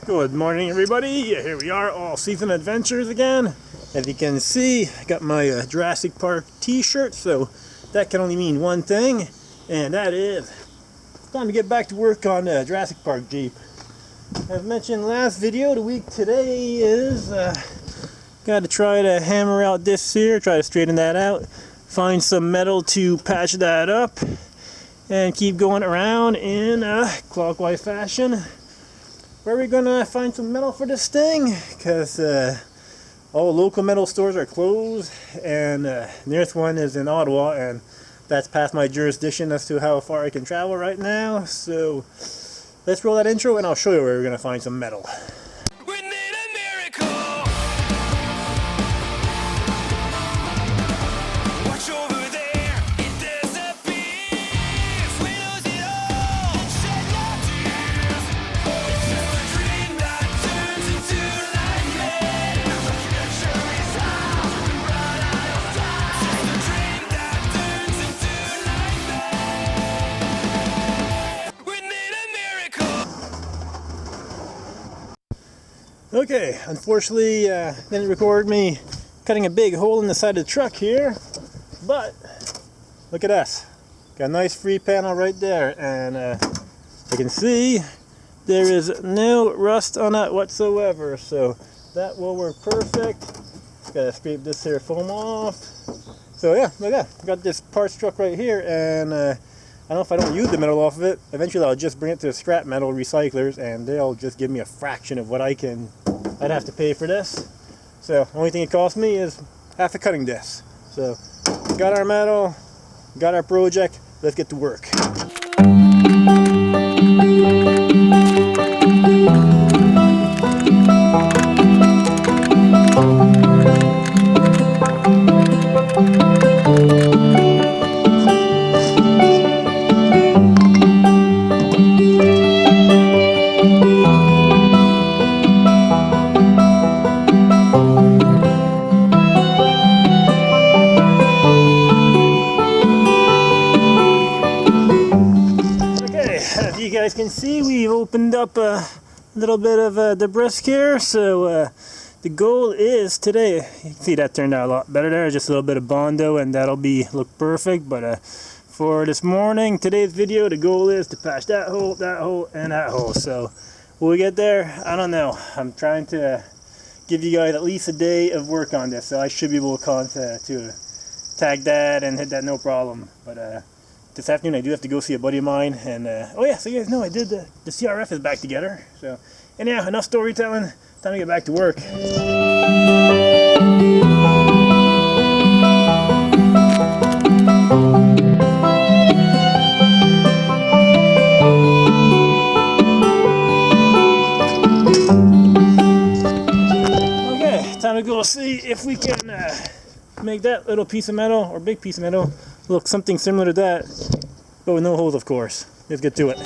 Good morning, everybody. Here we are, all season adventures again. As you can see, I got my Jurassic Park t-shirt, so that can only mean one thing, and that is it's time to get back to work on Jurassic Park Jeep. As mentioned last video, the week today is got to try to hammer out this here, try to straighten that out, find some metal to patch that up, and keep going around in clockwise fashion. Where are we gonna find some metal for this thing? Because all local metal stores are closed, and nearest one is in Ottawa, and that's past my jurisdiction as to how far I can travel right now. So let's roll that intro and I'll show you where we're gonna find some metal. Okay, unfortunately didn't record me cutting a big hole in the side of the truck here, but look at us. Got a nice free panel right there, and you can see there is no rust on it whatsoever, so that will work perfect. Just gotta scrape this here foam off. So yeah, look at that. Got this parts truck right here, and I don't know if I don't use the metal off of it. Eventually I'll just bring it to the scrap metal recyclers and they'll just give me a fraction of what I'd have to pay for this. So the only thing it cost me is half a cutting disc. So got our metal, got our project, let's get to work. As you guys can see, we've opened up a little bit of debris here, so the goal is today, you can see that turned out a lot better there, just a little bit of Bondo and that'll look perfect, but for this morning, today's video, the goal is to patch that hole, and that hole. So will we get there? I don't know. I'm trying to give you guys at least a day of work on this, so I should be able to tag that and hit that no problem, but this afternoon I do have to go see a buddy of mine, and oh yeah, so you guys know I did the CRF is back together. So anyhow, enough storytelling, time to get back to work. Okay, time to go see if we can make that little piece of metal, or big piece of metal, look something similar to that, but with no holes, of course. Let's get to it.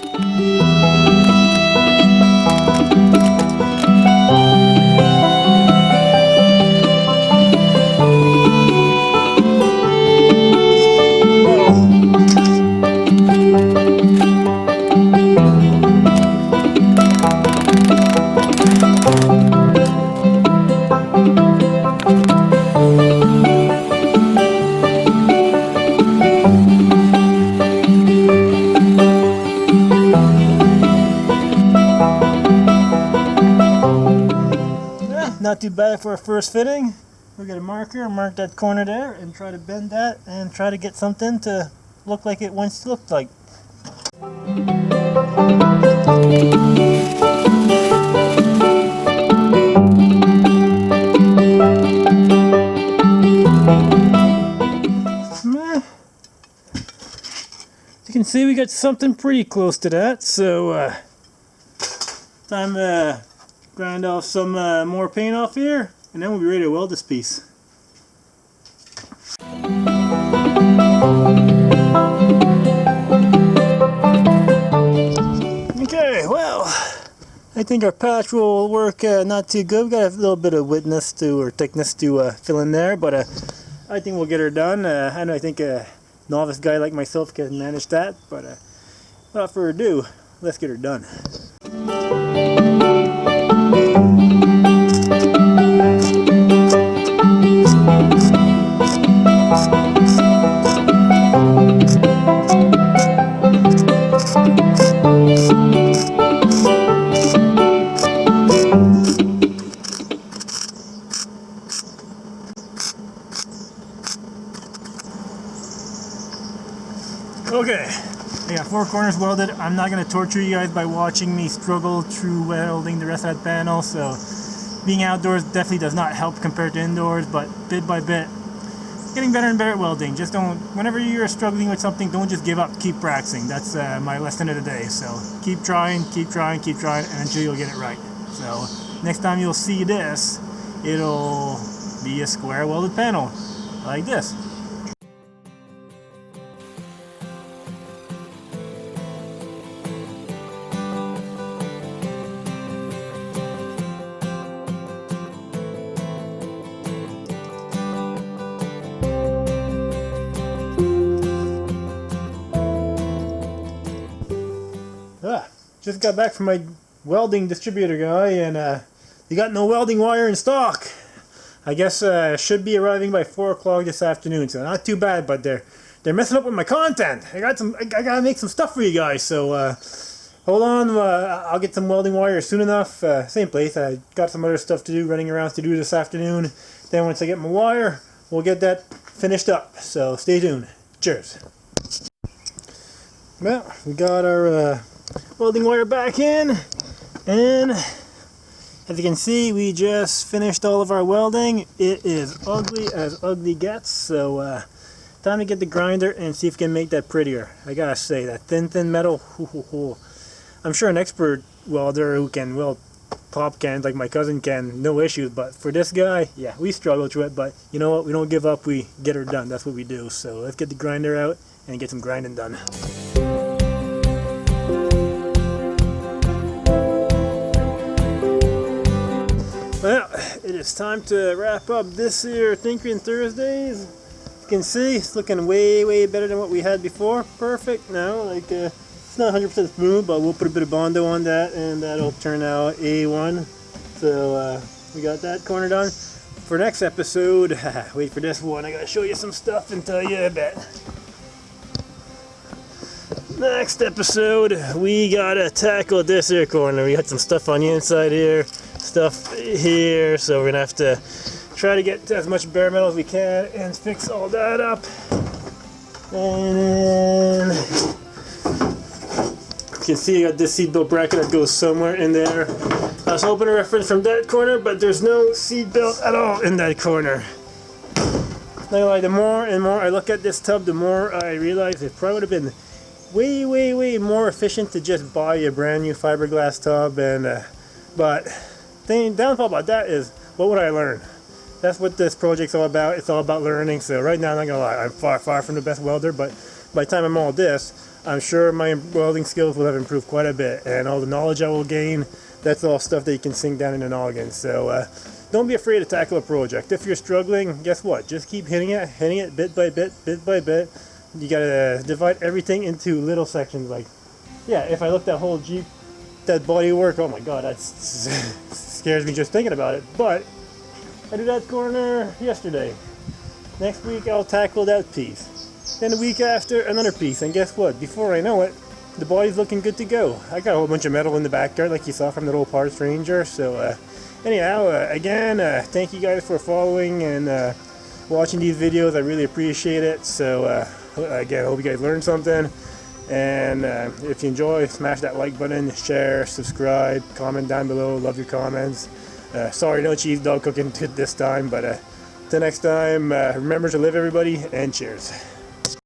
Not too bad for a first fitting. We'll get a marker, mark that corner there, and try to bend that and try to get something to look like it once looked like. As you can see, we got something pretty close to that, so time to grind off some more paint off here, and then we'll be ready to weld this piece. Okay, well, I think our patch will work not too good. We got a little bit of thickness to fill in there, but I think we'll get her done. I think novice guy like myself can manage that, but without further ado, let's get her done. 4 corners welded. I'm not going to torture you guys by watching me struggle through welding the rest of that panel, so being outdoors definitely does not help compared to indoors, but bit by bit, getting better and better at welding. Just don't, whenever you're struggling with something, don't just give up, keep practicing. That's my lesson of the day. So keep trying, and until you'll get it right. So next time you'll see this, it'll be a square welded panel, like this. Just got back from my welding distributor guy, and they got no welding wire in stock. I guess should be arriving by 4 o'clock this afternoon, so not too bad, but they're messing up with my content. I gotta make some stuff for you guys, so hold on, I'll get some welding wire soon enough. Same place, I got some other stuff to do, running around to do this afternoon. Then once I get my wire, we'll get that finished up, so stay tuned. Cheers. Well, we got our welding wire back in, and as you can see, we just finished all of our welding. It is ugly as ugly gets, so time to get the grinder and see if we can make that prettier. I gotta say, that thin metal, I'm sure an expert welder who can weld pop cans like my cousin can, no issues, but for this guy, yeah, we struggle through it, but you know what, we don't give up, we get her done. That's what we do. So let's get the grinder out and get some grinding done. Well, it is time to wrap up this here Tinkering Thursdays. You can see it's looking way better than what we had before. Perfect now, like it's not 100% smooth, but we'll put a bit of Bondo on that and that'll turn out A1. So we got that corner done. For next episode, wait for this one, I gotta show you some stuff and tell you a bit. Next episode, we gotta tackle this here corner. We got some stuff on the inside here, stuff here, so we're gonna have to try to get as much bare metal as we can and fix all that up. And then you can see I got this seat belt bracket that goes somewhere in there. I was hoping a reference from that corner, but there's no seat belt at all in that corner. Not gonna lie, the more and more I look at this tub, the more I realize it probably would have been way more efficient to just buy a brand new fiberglass tub. And but the downfall about that is, what would I learn? That's what this project's all about. It's all about learning. So right now, I'm not gonna lie, I'm far from the best welder, but by the time I'm all this, I'm sure my welding skills will have improved quite a bit, and all the knowledge I will gain, that's all stuff that you can sink down in the noggin. So don't be afraid to tackle a project. If you're struggling, guess what? Just keep hitting it bit by bit. You gotta divide everything into little sections. Like, yeah, if I look that whole Jeep, that bodywork, oh my god, that scares me just thinking about it. But I did that corner yesterday. Next week I'll tackle that piece. Then the week after, another piece. And guess what? Before I know it, the body's looking good to go. I got a whole bunch of metal in the backyard, like you saw from the old Parts Ranger. So anyhow, again, thank you guys for following and watching these videos. I really appreciate it. So again, I hope you guys learned something, and if you enjoy, smash that like button, share, subscribe, comment down below. Love your comments. Sorry, no cheese dog cooking this time, but till next time, remember to live, everybody, and cheers.